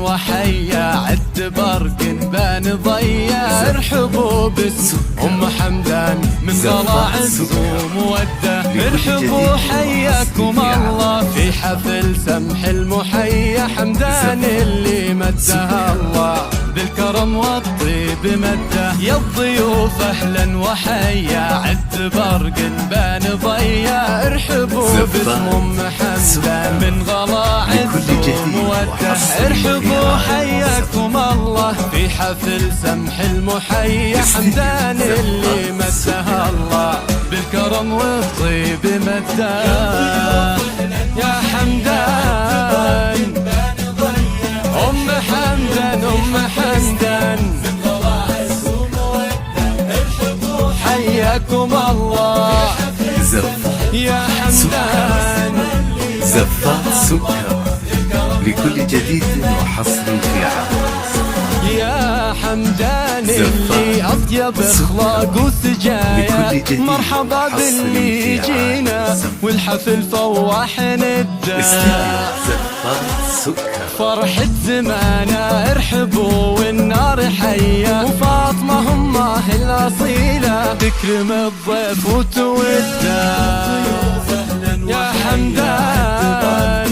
وحيا عد برق بان ضيا. ارحبوا باسم ام حمدان من طلع الزوم وده. ارحبوا حياكم الله في حفل سمح المحيا. حمدان اللي مدها الله بالكرم والطيب مده. يا الضيوف اهلا وحيا عد برق بان ضيا. ارحبوا باسم ام حمدان من غلاع الزوم وده. ارحبوا حياكم الله في حفل سمح المحيا. حمدان اللي مدها الله بالكرم والطيب مده. يا حمدان ام حمدان ام حمدان حياكم الله يا حمدان. زفات سكر لكل جديد وحصري في عام. يا حمدان اللي أطيب اخلاق وسجايا. مرحبا باللي جينا والحفل فواح نده. فرحة زمانا ارحبوا والنار حيا. وفاطمة امه الأصيلة تكرم الضيف وتوده. يا حمدان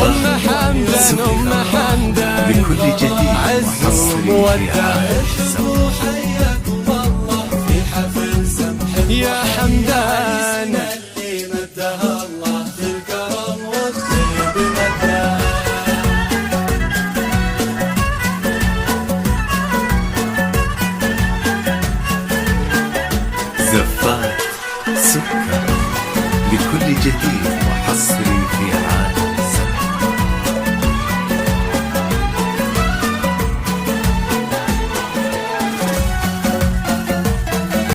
ام حمدان ام حمدان لكل جديد وحصري في عام. يا